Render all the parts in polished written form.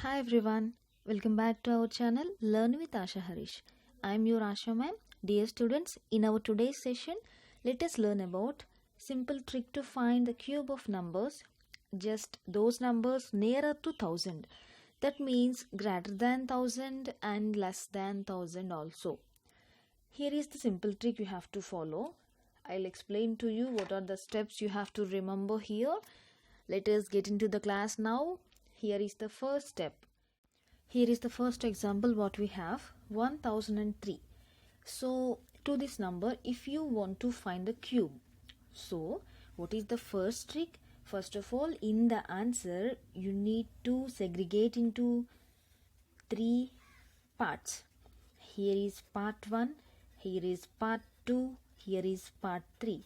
Hi everyone, welcome back to our channel Learn with Asha Harish. I am your Asha ma'am. Dear students, in our today's session, let us learn about simple trick to find the cube of numbers, just those numbers nearer to 1000. That means greater than 1000 and less than 1000 also. Here is the simple trick you have to follow. I'll explain to you what are the steps you have to remember here. Let us get into the class now. Here is the first step. Here is the first example what we have 1003. So to this number if you want to find the cube. So what is the first trick? First of all, in the answer you need to segregate into three parts. Here is part 1, here is part 2, here is part 3.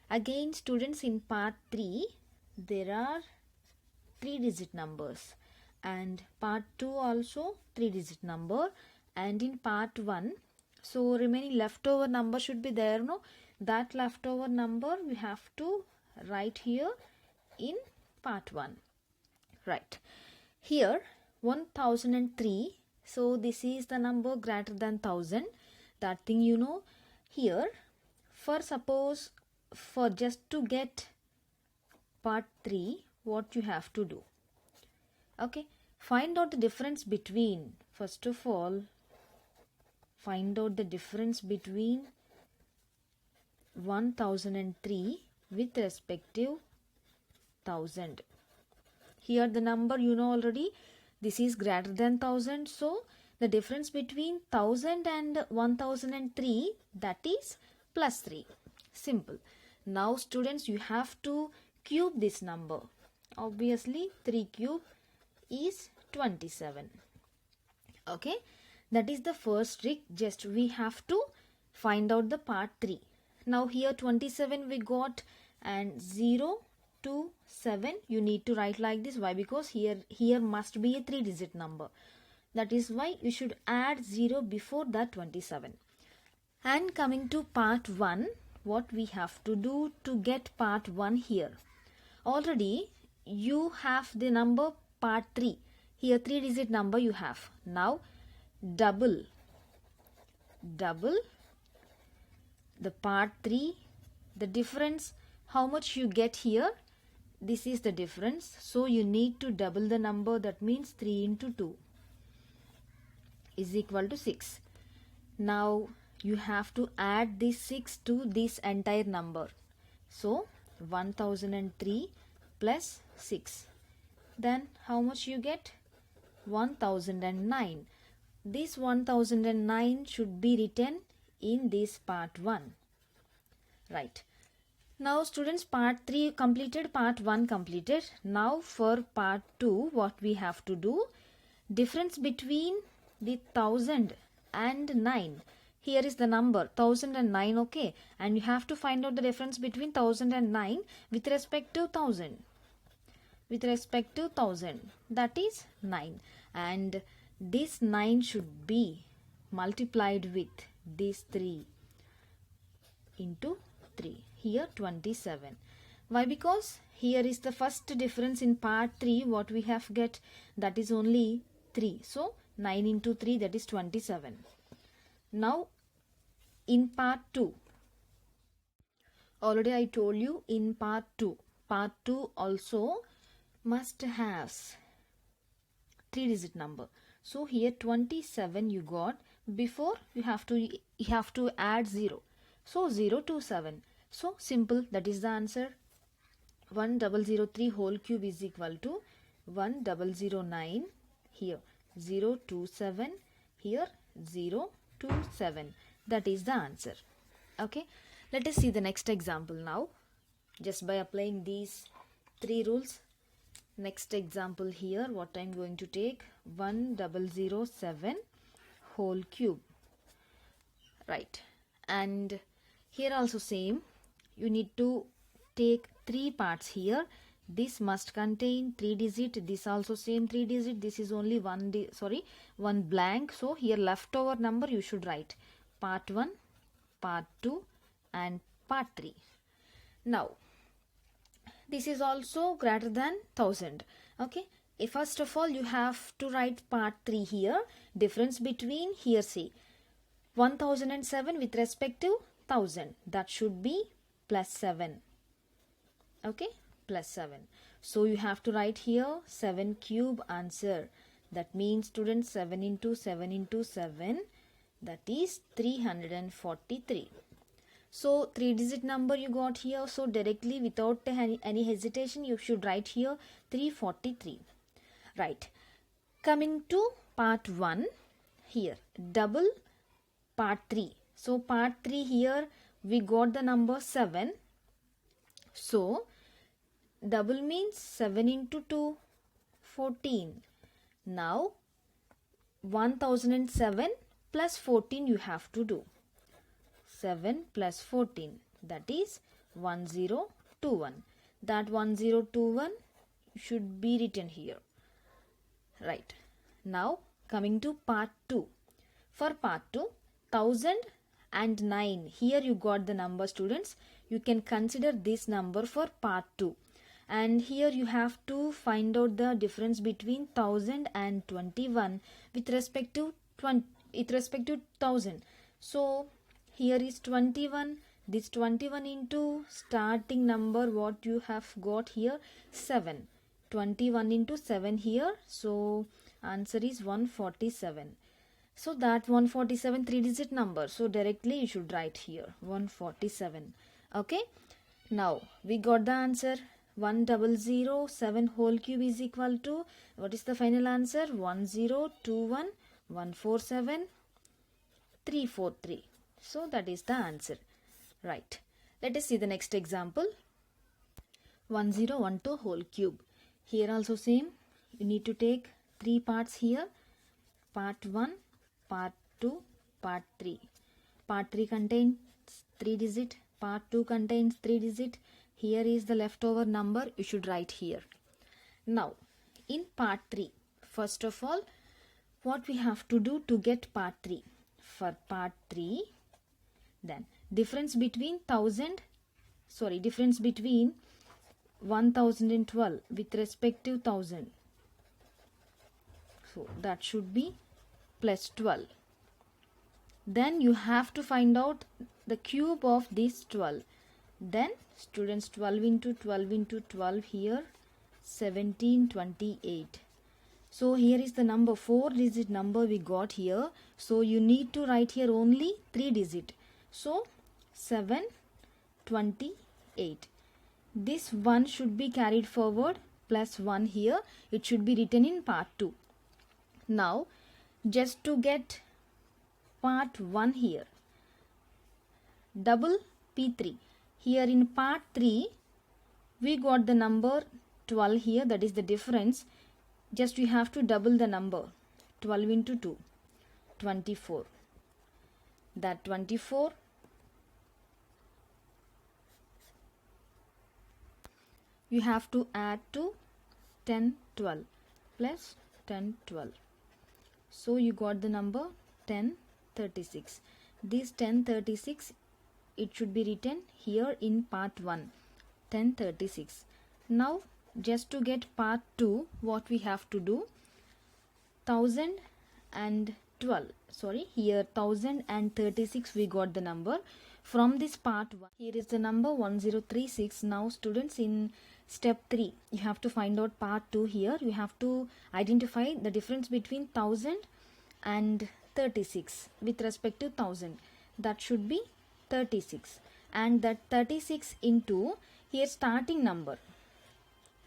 Again students, in part 3 there are 3-digit numbers, and part 2 also 3-digit number, and in part 1 so remaining leftover number should be there, no? That leftover number we have to write here in part 1. Right, here 1003, so this is the number greater than 1000. That thing you know. Here for suppose, for just to get part 3, what you have to do, okay, find out the difference between, first of all find out the difference between 1003 with respective 1000. Here the number you know already, this is greater than 1000, so the difference between 1000 and 1003, that is plus 3. Simple. Now students, you have to cube this number. Obviously 3 cube is 27. Okay, that is the first trick. Just we have to find out the part 3. Now here 27 we got, and 0 to 7 you need to write like this. Why? Because here must be a 3-digit number. That is why you should add 0 before that 27. And coming to part 1, what we have to do to get part 1 here. Already you have the number part 3. Here 3-digit number you have. Now double the part 3. The difference, how much you get here, this is the difference. So you need to double the number. That means 3 into 2 is equal to 6. Now you have to add this 6 to this entire number. So 1003 plus 6. Then how much you get? 1009. This 1009 should be written in this part 1. Right. Now students, part 3 completed, part 1 completed. Now for part 2, what we have to do, difference between the 1000 and 9. Here is the number 1009, okay, and you have to find out the difference between 1000 and 9 with respect to 1000. With respect to 1000, that is 9, and this 9 should be multiplied with this 3 into 3. Here 27. Why? Because here is the first difference in part 3. What we have get, that is only 3. So 9 into 3, that is 27. Now in part 2, already I told you, in part 2 also must have 3-digit number. So here 27 you got. Before you have to add 0. So 0 to 7. So simple, that is the answer. 1003 whole cube is equal to 1009. Here 0 to 7. Here 0 to 7. That is the answer. Okay, let us see the next example now. Just by applying these 3 rules. Next example here, what I am going to take, 1007 whole cube. Right, and here also same. You need to take 3 parts here. This must contain 3-digit. This also same 3-digit. This is only one blank. So here leftover number you should write part 1, part 2 and part 3. Now this is also greater than 1000. Okay, First of all, you have to write part 3 here. Difference between, here see, 1007 with respect to 1000. That should be plus 7. Okay, plus 7. So you have to write here 7 cube answer. That means students 7 into 7 into 7. That is 343. So 3-digit number you got here. So directly without any hesitation you should write here 343. Right. Coming to part 1 here. Double part 3. So part 3 here we got the number 7. So double means 7 into 2, 14. Now 1007 plus 14 you have to do. 7 plus 14, that is 1021. That 1021 should be written here. Right. Now coming to part 2. For part 2, 1009. Here you got the number, students. You can consider this number for part 2. And here you have to find out the difference between 1000 and 21 with respect to 1000. So here is 21. This 21 into starting number what you have got here 7. 21 into 7 here. So answer is 147. So that 147 3-digit number. So directly you should write here 147. Okay. Now we got the answer. 1007 whole cube is equal to, what is the final answer? 1021 147 343. So that is the answer. Right. Let us see the next example. 1012 whole cube. Here also same. You need to take 3 parts here. Part 1, part 2, part 3. Part 3 contains 3 digit. Part 2 contains 3 digit. Here is the leftover number. You should write here. Now, in part 3, first of all, what we have to do to get part 3? For part 3, then difference between 1012 with respect to 1000. So that should be plus 12. Then you have to find out the cube of this 12. Then students 12 into 12 into 12 here 1728. So here is the number 4-digit number we got here. So you need to write here only 3-digit. So 728. This 1 should be carried forward plus 1 here. It should be written in part 2. Now just to get part 1 here. Double P3. Here in part 3, we got the number 12 here. That is the difference. Just we have to double the number. 12 into 2. 24. That 24. You have to add to 10, 12. Plus 10, 12. So you got the number 1036. This 1036, it should be written here in part 1, 1036. Now just to get part 2, what we have to do? 1012. Sorry, here 1036 we got the number. From this part 1, here is the number 1036. Now students, in step 3, you have to find out part 2 here. You have to identify the difference between 1000 and 36 with respect to 1000. That should be 36. And that 36 into here starting number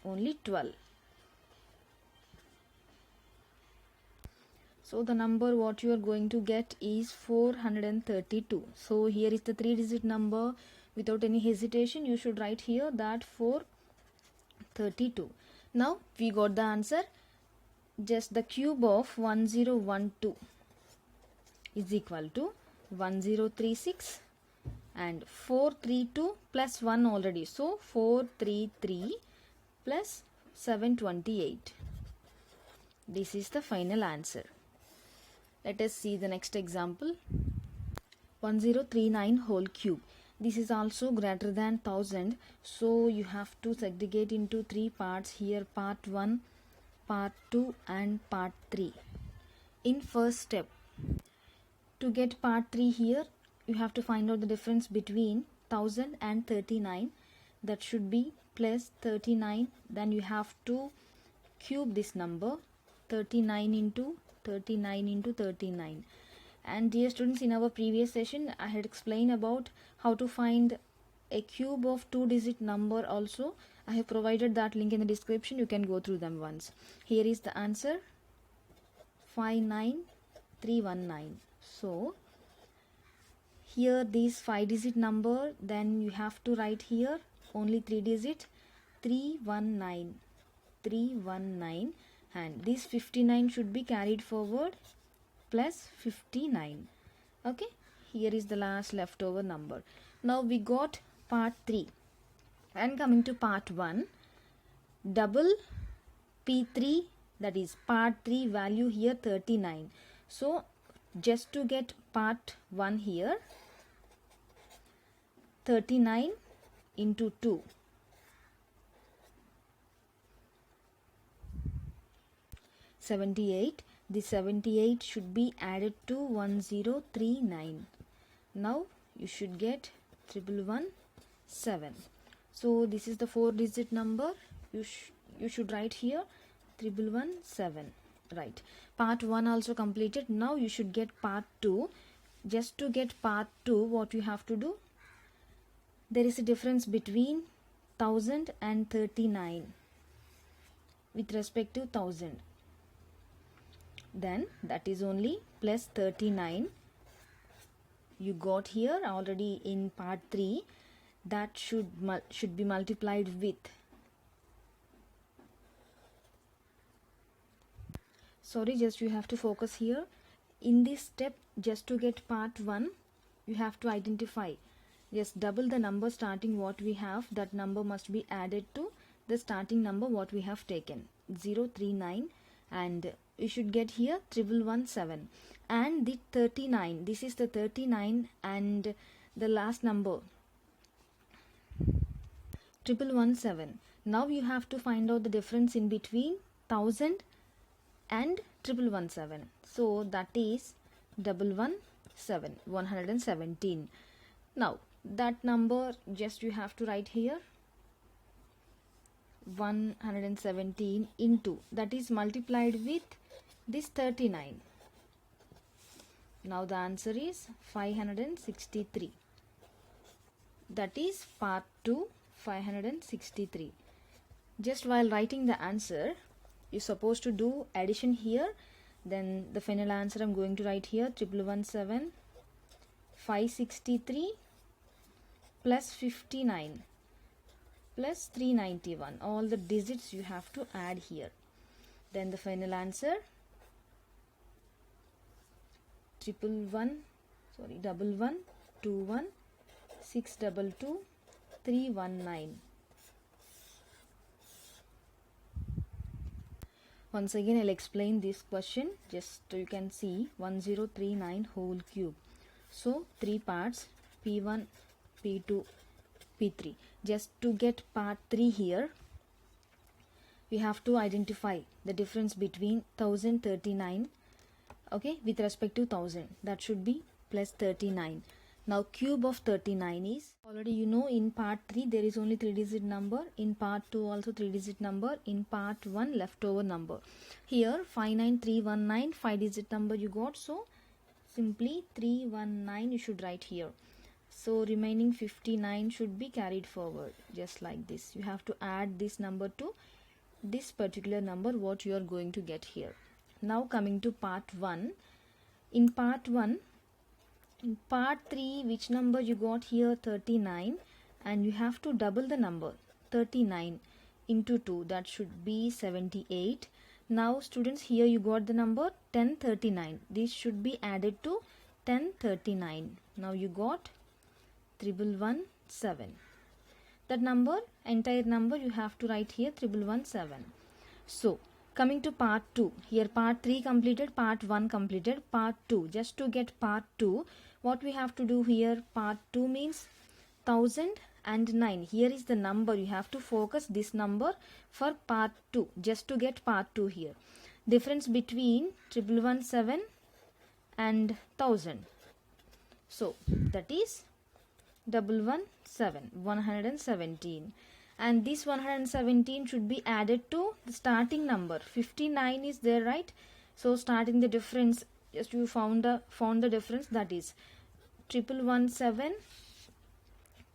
only 12. So the number what you are going to get is 432. So here is the 3-digit number. Without any hesitation you should write here that 432. Now we got the answer. Just the cube of 1012 is equal to 1036 and 432 plus 1 already. So 433 plus 728. This is the final answer. Let us see the next example. 1039 whole cube. This is also greater than 1000. So you have to segregate into 3 parts here. Part 1, part 2 and part 3. In first step, to get part 3 here, you have to find out the difference between 1000 and 39. That should be plus 39. Then you have to cube this number, 39 into 39 into 39. And dear students, in our previous session I had explained about how to find a cube of 2-digit number also. I have provided that link in the description. You can go through them once. Here is the answer, 59319. So here this 5-digit number, then you have to write here only 3-digit, 319, and this 59 should be carried forward plus 59. Okay, here is the last leftover number. Now we got part 3, and coming to part 1, double P3, that is part 3 value here 39. So just to get part 1 here, 39 into 2, 78. The 78 should be added to 1039. Now you should get 1117. So this is the 4-digit number. You should write here 1117. Right. Part 1 also completed. Now you should get part 2. Just to get part 2, what you have to do? There is a difference between 1000 and 39 with respect to 1000. Then that is only plus 39 you got here already in part 3. That should be multiplied with, sorry, just you have to focus here. In this step, just to get part 1, you have to identify, just double the number starting what we have. That number must be added to the starting number what we have taken, 039, and you should get here 1117. And the 39, this is the 39, and the last number 1117. Now you have to find out the difference in between 1000 and 1117. So that is 117, 117. Now that number just you have to write here 117 into, that is multiplied with this 39. Now the answer is 563. That is part 2, 563. Just while writing the answer, you're supposed to do addition here. Then the final answer I'm going to write here, 1117, 563 plus 59 plus 391. All the digits you have to add here. Then the final answer, 1121 622 319. Once again I'll explain this question, just so you can see 1039 whole cube. So 3 parts, P1, P2, P3. Just to get part 3 here, we have to identify the difference between 1039, okay, with respect to 1000. That should be plus 39. Now cube of 39 is, already you know, in part 3 there is only 3-digit number, in part 2 also 3-digit number, in part 1 leftover number. Here 59319, 5-digit number you got, so simply 319 you should write here. So remaining 59 should be carried forward, just like this. You have to add this number to this particular number what you are going to get here. Now coming to part 1. In part 1, in part 3, which number you got here? 39, and you have to double the number, 39 into 2, that should be 78. Now students, here you got the number 1039. This should be added to 1039. Now you got 1117. That number, entire number you have to write here 1117. So coming to part 2, here part 3 completed, part 1 completed, part 2. Just to get part 2, what we have to do here, part 2 means 1000 and 9. Here is the number. You have to focus this number for part 2, just to get part 2 here. Difference between 1117 and 1000. So that is 117, 117. And this 117 should be added to the starting number. 59 is there, right? So starting the difference, just you found the difference, that is 1117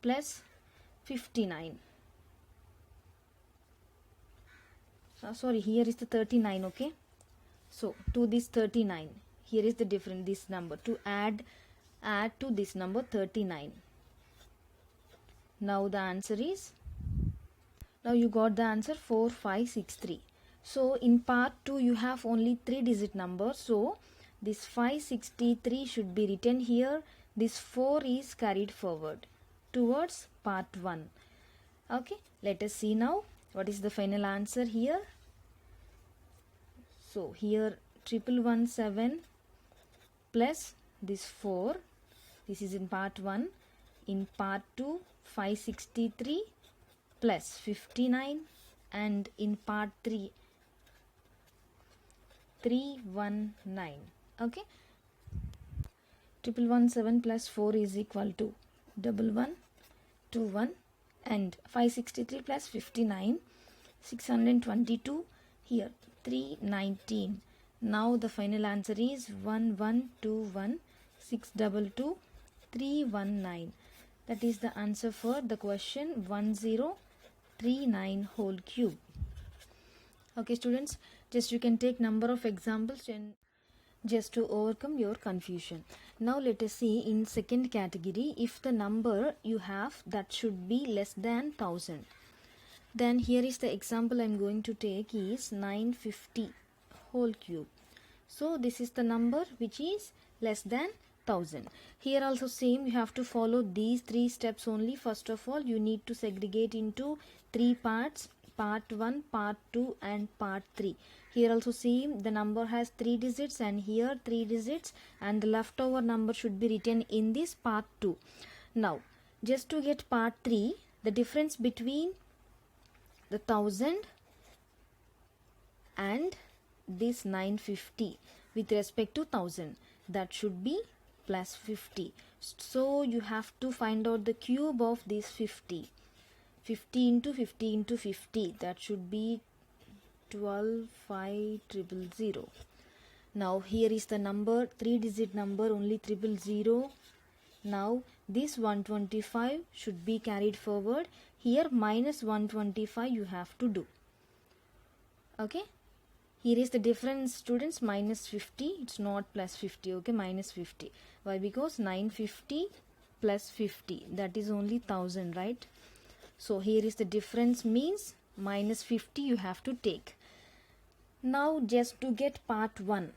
plus 59. Sorry, here is the 39, okay? So to this 39, here is the difference, this number, to add to this number 39. Now the answer is, now you got the answer 4563. So in part 2 you have only 3-digit number, so this 563 should be written here. This 4 is carried forward towards part 1. Okay, let us see now what is the final answer here. So here 1117 plus this 4, this is in part 1. In part 2 563 plus 59, and in part 3 319. Okay, 1117 plus 4 is equal to 1121, and 563 plus 59 622, here 319. Now the final answer is 1121 622 319. That is the answer for the question 1039 whole cube. Okay students, just you can take number of examples and just to overcome your confusion. Now let us see in second category, if the number you have that should be less than 1000. Then here is the example I am going to take is 950 whole cube. So this is the number which is less than 1000. Here also same, you have to follow these 3 steps only. First of all, you need to segregate into 3 parts, part 1, part 2 and part 3. Here also same, the number has 3 digits and here 3 digits, and the leftover number should be written in this part 2. Now just to get part 3, the difference between the 1000 and this 950 with respect to 1000, that should be plus 50. So you have to find out the cube of this 50. 50 into 50 into 50, that should be 12,500. Now here is the number, 3-digit number, only 000. Now this 125 should be carried forward. Here minus 125 you have to do. Okay, here is the difference students, minus 50, it's not plus 50, okay, minus 50. Why? Because 950 plus 50, that is only 1000, right? So here is the difference, means minus 50 you have to take. Now just to get part 1,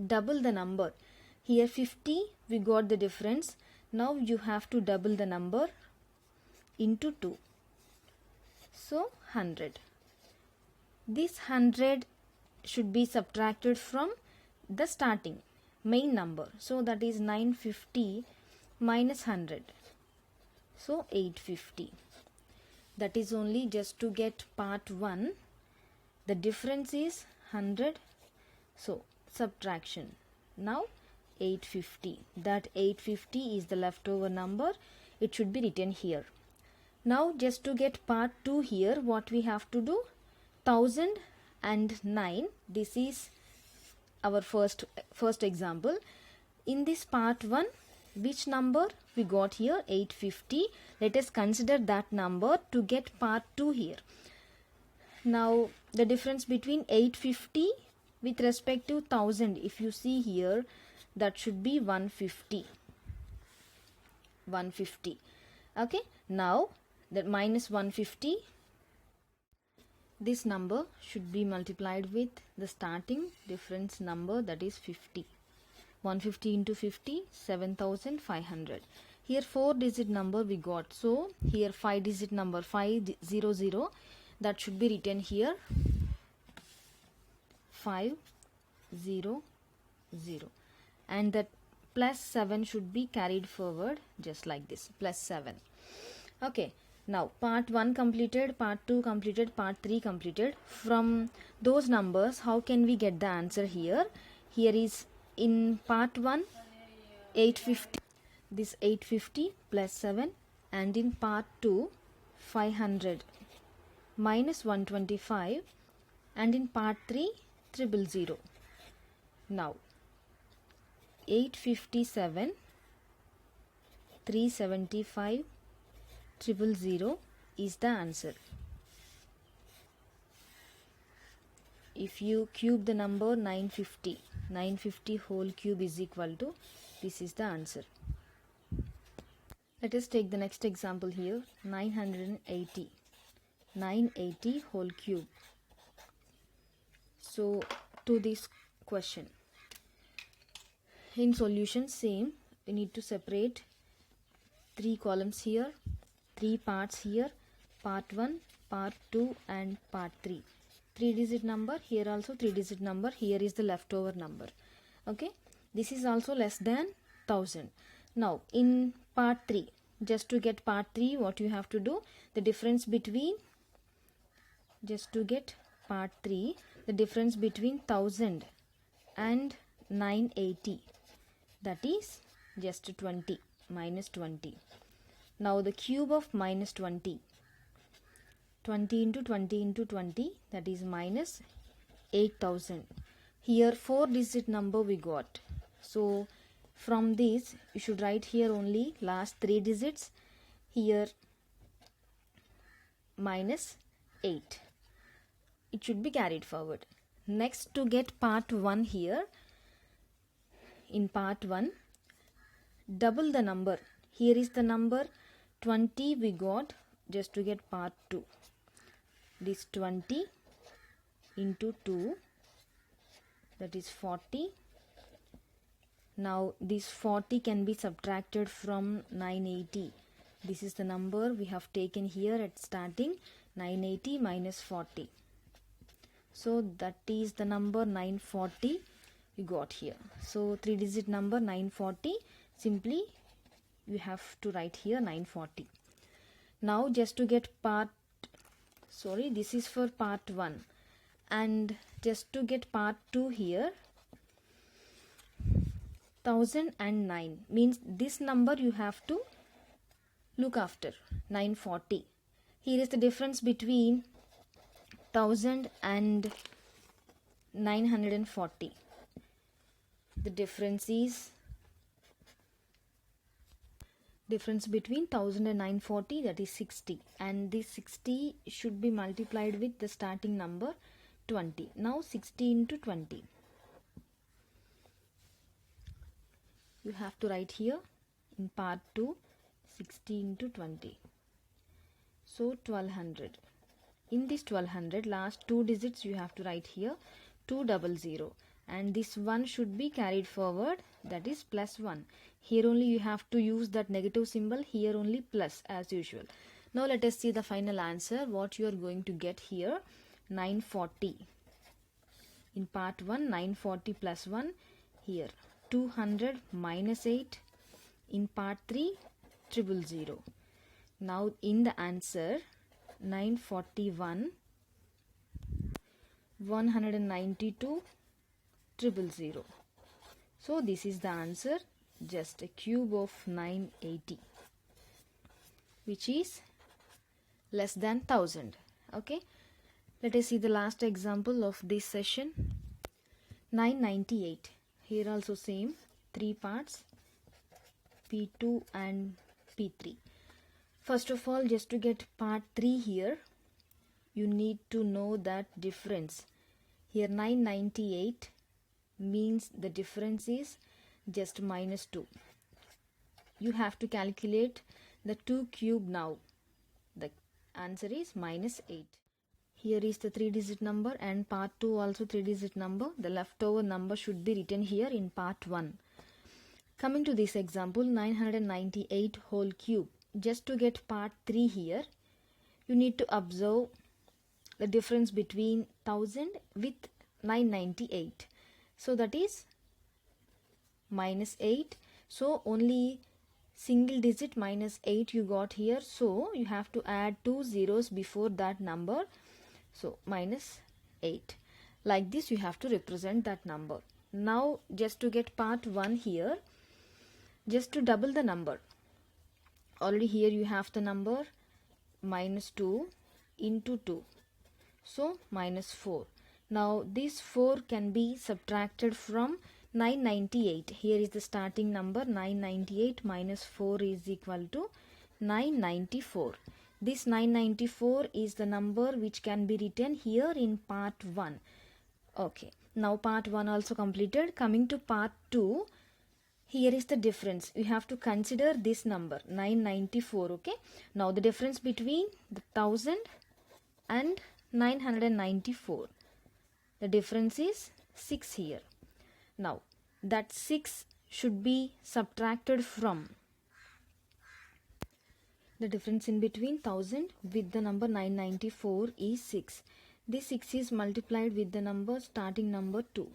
double the number. Here 50 we got the difference. Now you have to double the number into 2. So 100. This 100 should be subtracted from the starting main number. So that is 950 minus 100. So 850. That is only just to get part 1. The difference is 100. So subtraction. Now 850. That 850 is the leftover number. It should be written here. Now just to get part 2 here, what we have to do? 1009. This is our first example. In this part 1, which number we got here? 850. Let us consider that number to get part 2 here. Now the difference between 850 with respect to 1000, if you see here, that should be 150. Okay, now that minus 150, this number should be multiplied with the starting difference number, that is 50. 150 into 50, 7500. Here 4-digit number we got, so here 5-digit number 500, that should be written here 500, and that plus 7 should be carried forward just like this, plus 7. Okay, now part 1 completed, part 2 completed, part 3 completed. From those numbers, how can we get the answer here? Here is in part 1 850, this 850 plus 7, and in part 2 500 minus 125, and in part 3 000. Now 857 375 000 is the answer. If you cube the number 950 whole cube is equal to, this is the answer. Let us take the next example here, 980 whole cube. So to this question, in solution same, we need to separate 3 columns here, 3 parts here, part 1, part 2 and part 3. 3-digit number, here also 3-digit number, here is the leftover number. Okay, this is also less than 1000. Now in part 3, just to get part 3, what you have to do, the difference between, just to get part 3, the difference between 1000 and 980, that is just 20, minus 20. Now the cube of minus 20, 20 into 20 into 20, that is minus 8000. Here 4-digit number we got. So from this you should write here only last 3 digits, here minus 8. It should be carried forward. Next, to get part 1 here, in part 1, double the number. Here is the number 20 we got, just to get part 2. This 20 into 2, that is 40. Now this 40 can be subtracted from 980. This is the number we have taken here at starting, 980 minus 40. So that is the number 940 you got here. So 3-digit number 940, simply you have to write here 940. Now just to get this is for part 1, and just to get part 2 here, 1009 means this number you have to look after, 940. Here is the difference between 1000 and 940. The difference between 1000 and 940, that is 60, and this 60 should be multiplied with the starting number 20. Now 60 into 20. You have to write here in part 2 60 into 20. So 1200. In this 1200, last 2 digits you have to write here 200, and this 1 should be carried forward, that is plus 1. Here only you have to use that negative symbol, here only plus as usual. Now let us see the final answer, what you are going to get here, 940. In part 1, 940 plus 1, here 200 minus 8. In part 3, 000. Now in the answer, 941 192 000. So this is the answer, just a cube of 980, which is less than 1000. Okay, let us see the last example of this session. 998. Here also same, 3 parts, P2 and P3. First of all, just to get part 3 here, you need to know that difference. Here 998 means the difference is just minus 2. You have to calculate the 2 cube now. The answer is minus 8. Here is the 3-digit number, and part 2 also 3-digit number. The leftover number should be written here in part 1. Coming to this example, 998 whole cube. Just to get part 3 here, you need to observe the difference between 1000 with 998. So that is minus 8. So only single digit minus 8 you got here, so you have to add 2 zeros before that number, so minus 8. Like this you have to represent that number. Now just to get part 1 here, just to double the number, already here you have the number minus 2 into 2, so minus 4. Now this 4 can be subtracted from 998. Here is the starting number 998 minus 4 is equal to 994. This 994 is the number which can be written here in part 1. Okay, now part 1 also completed. Coming to part 2, here is the difference. We have to consider this number 994. Okay, now the difference between the 1000 and 994, the difference is 6 here. Now that 6 should be subtracted from the difference in between 1000 with the number 994 is 6. This 6 is multiplied with the number starting number 2.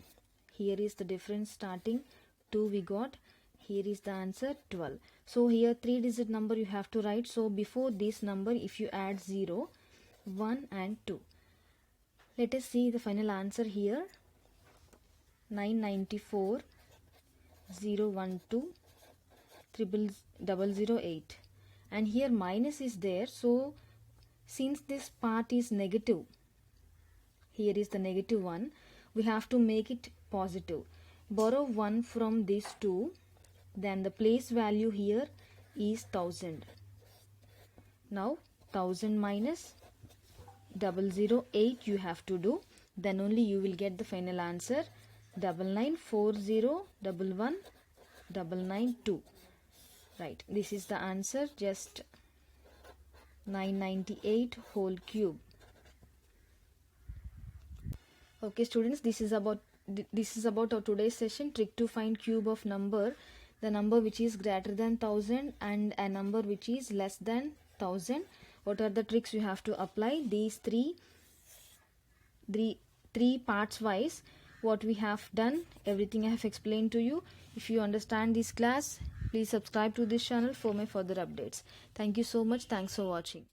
Here is the difference, starting 2 we got. Here is the answer 12. So here 3 digit number you have to write. So before this number if you add 0, 1 and 2. Let us see the final answer here. 994 012 008, and here minus is there, so since this part is negative, here is the negative one, we have to make it positive. Borrow 1 from these two, then the place value here is 1000. Now 1000 minus 008 you have to do, then only you will get the final answer 9940119992. Right, this is the answer, just 998 whole cube. Okay students, this is about our today's session, trick to find cube of number, the number which is greater than 1000 and a number which is less than 1000. What are the tricks you have to apply? These three parts wise what we have done, everything I have explained to you. If you understand this class, please subscribe to this channel for my further updates. Thank you so much. Thanks for watching.